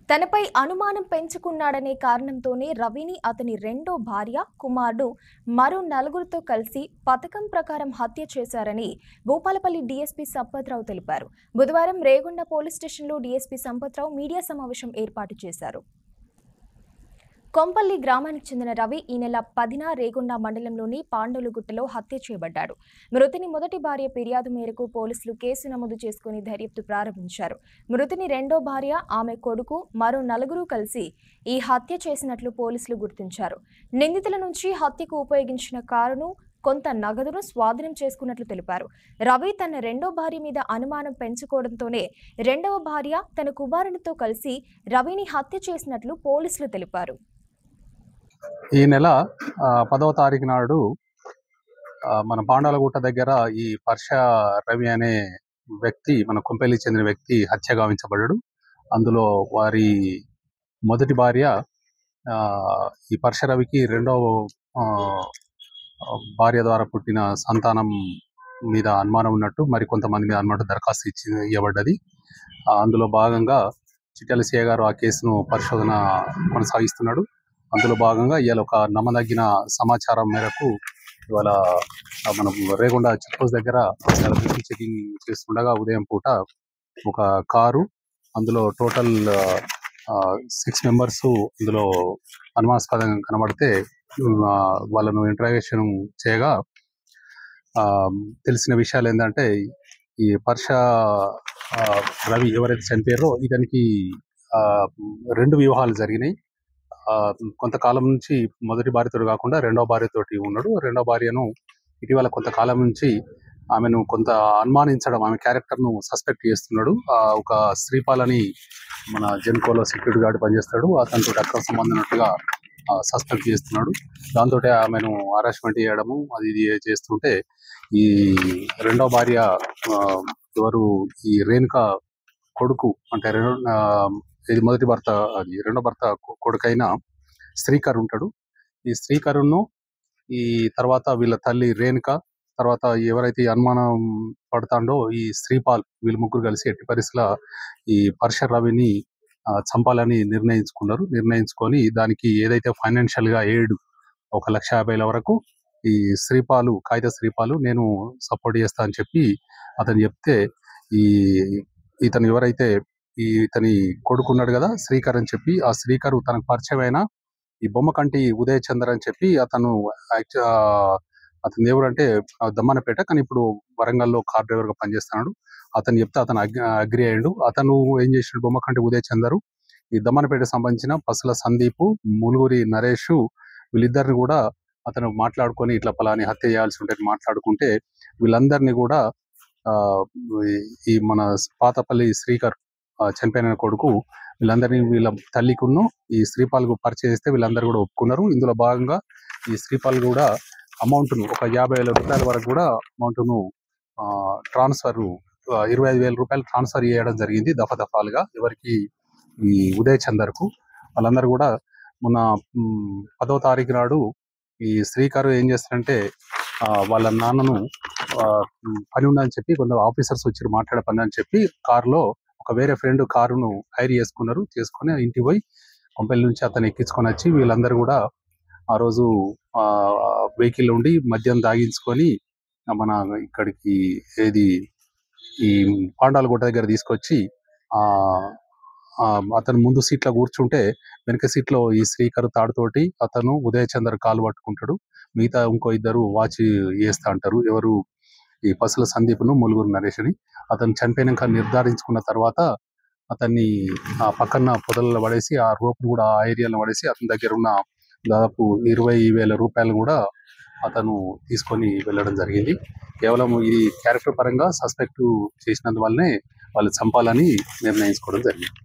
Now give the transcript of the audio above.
తనపై అనుమానం పెంచుకున్నాడనే కారణంతోనే రవిని అతని రెండో భార్య, కుమారుడు మరో నలుగురితో కలిసి పథకం ప్రకారం హత్య చేశారని భూపాలపల్లి డీఎస్పీ సంపత్రావు తెలిపారు. బుధవారం రేగొండ పోలీస్ స్టేషన్లో డీఎస్పీ సంపత్రావు మీడియా సమావేశం ఏర్పాటు చేశారు. కొంపల్లి గ్రామానికి చెందిన రవి ఈ నెల 10న రేగొండ మండలంలోని పాండవులగుట్టలో హత్య చేయబడ్డాడు. మృతుని మొదటి భార్య ఫిర్యాదు మేరకు పోలీసులు కేసు నమోదు చేసుకుని దర్యాప్తు ప్రారంభించారు. మృతుని రెండో భార్య, ఆమె కొడుకు, మరో నలుగురు కలిసి ఈ హత్య చేసినట్లు పోలీసులు గుర్తించారు. నిందితుల నుంచి హత్యకు ఉపయోగించిన కారును, కొంత నగదును స్వాధీనం చేసుకున్నట్లు తెలిపారు. రవి తన రెండో భార్య మీద అనుమానం పెంచుకోవడంతోనే రెండవ భార్య తన కుమారునితో కలిసి రవిని హత్య చేసినట్లు పోలీసులు తెలిపారు. ఈ నెల 10వ తారీఖు నాడు మన పాండవలగుట్ట దగ్గర ఈ పర్ష రవి అనే వ్యక్తి, మన కొంపెల్లికి చెందిన వ్యక్తి హత్య గావించబడ్డాడు. అందులో వారి మొదటి భార్య, ఈ పర్ష రవికి రెండవ భార్య ద్వారా పుట్టిన సంతానం మీద అనుమానం ఉన్నట్టు మరి కొంతమంది మీద అనుమానం దరఖాస్తు ఇవ్వబడ్డది. అందులో భాగంగా చిట్యాల సిఐ గారు ఆ కేసును పరిశోధన కొనసాగిస్తున్నాడు. అందులో భాగంగా ఇవాళ ఒక నమ్మదగిన సమాచారం మేరకు ఇవాళ మనం రేగొండ చెక్ పోస్ట్ దగ్గర చెకింగ్ చేస్తుండగా ఉదయం పూట ఒక కారు, అందులో టోటల్ 6 మెంబర్స్ అందులో అనుమానాస్పదంగా కనబడితే వాళ్ళను ఇంటరాగేషన్ చేయగా తెలిసిన విషయాలు ఏంటంటే, ఈ పర్ష రవి ఎవరైతే చనిపోయారో ఇతనికి 2 వివాహాలు జరిగినాయి. కొంతకాలం నుంచి మొదటి భార్యతో కాకుండా రెండో భార్యతోటి ఉన్నాడు. రెండో భార్యను ఇటీవల కొంతకాలం నుంచి ఆమెను కొంత అనుమానించడం, ఆమె క్యారెక్టర్ను సస్పెక్ట్ చేస్తున్నాడు. ఒక శ్రీపాల్ అని మన జెన్కోలో సెక్యూరిటీ గార్డ్ పనిచేస్తాడు, అతనితో అక్రమ సంబంధం ఉన్నట్టుగా సస్పెక్ట్ చేస్తున్నాడు. దాంతో ఆమెను హరాస్మెంట్ చేయడము అది ఇది చేస్తుంటే, ఈ రెండో భార్య ఎవరు, ఈ రేణుక కొడుకు అంటే ఇది మొదటి భర్త, అది రెండో భర్త కొడుకైన శ్రీకర్ ఉంటాడు. ఈ శ్రీకరును ఈ తర్వాత వీళ్ళ తల్లి రేణుక, తర్వాత ఎవరైతే అనుమానం పడతాడో ఈ శ్రీపాల్, వీళ్ళు ముగ్గురు కలిసి ఎట్టి పరిస్థితుల్లో ఈ పర్ష రవిని చంపాలని నిర్ణయించుకొని దానికి ఏదైతే ఫైనాన్షియల్ గా ఎయిడ్ 1,50,000 వరకు ఈ శ్రీపాలు, కాగిత శ్రీపాలు నేను సపోర్ట్ చేస్తా అని చెప్పి అతను చెప్తే, ఇతను ఎవరైతే ఇతని కొడుకున్నాడు కదా శ్రీకర్ అని చెప్పి, ఆ శ్రీకర్ తనకు పరిచయమైన ఈ బొమ్మకంటి ఉదయ్ చంద్ర అని చెప్పి అతను ఎవరంటే దమ్మన్నపేట, కానీ ఇప్పుడు వరంగల్లో కార్ డ్రైవర్ గా పనిచేస్తున్నాడు. అతను చెప్తే అతను అగ్రి అయ్యాడు. అతను ఏం చేసాడు, బొమ్మకంటి ఉదయ్ చందరు ఈ దమ్మన్నపేట సంబంధించిన పసుల సందీప్, ములుగురి నరేష్, వీళ్ళిద్దరిని కూడా అతను మాట్లాడుకొని ఇట్లా పలాని హత్య చేయాల్సి ఉంటుంది మాట్లాడుకుంటే, వీళ్ళందరినీ కూడా ఈ మన పాతపల్లి శ్రీకర్ చనిపోయిన కొడుకు వీళ్ళందరినీ వీళ్ళ తల్లికును ఈ శ్రీపాల్కు పరిచయం చేస్తే వీళ్ళందరూ కూడా ఒప్పుకున్నారు. ఇందులో భాగంగా ఈ శ్రీపాల్ కూడా అమౌంట్ను ఒక 50,000 రూపాయల వరకు కూడా అమౌంట్ను ట్రాన్స్ఫర్ 25,000 రూపాయలు ట్రాన్స్ఫర్ చేయడం జరిగింది దఫాలుగా ఎవరికి, ఈ ఉదయ్ చందర్కు. వాళ్ళందరూ కూడా మొన్న 10వ తారీఖు నాడు ఈ శ్రీకర్ ఏం చేస్తారంటే, వాళ్ళ నాన్నను పని ఉందని చెప్పి కొంత ఆఫీసర్స్ వచ్చి మాట్లాడే పని అని చెప్పి కారులో ఒక వేరే ఫ్రెండ్ కారును హైర్ చేసుకొని ఇంటికి పోయి కొంపల్లి నుంచి అతను ఎక్కించుకొని వచ్చి వీళ్ళందరూ కూడా ఆ రోజు వెహికల్ ఉండి మద్యం తాగించుకొని మన ఇక్కడికి ఈ పాండాలగుట్ట దగ్గర తీసుకొచ్చి అతను ముందు సీట్లో కూర్చుంటే వెనక సీట్లో ఈ శ్రీకర్ తాడుతోటి అతను ఉదయ్ చంద్ర కాలు పట్టుకుంటాడు. మిగతా ఇంకో ఇద్దరు వాచ్ చేస్తా అంటారు. ఎవరు, ఈ పసుల సందీప్ను, ములుగురు నరేష్ అని. అతను చనిపోయినాక నిర్ధారించుకున్న తర్వాత అతన్ని ఆ పక్కన పొదలలో పడేసి, ఆ రోప్ను కూడా ఆ ఏరియాలో పడేసి అతని దగ్గర ఉన్న దాదాపు 20,000 రూపాయలు కూడా అతను తీసుకొని వెళ్ళడం జరిగింది. కేవలం ఈ క్యారెక్టర్ పరంగా సస్పెక్ట్ చేసినందువల్లనే వాళ్ళు చంపాలని నిర్ణయించుకోవడం జరిగింది.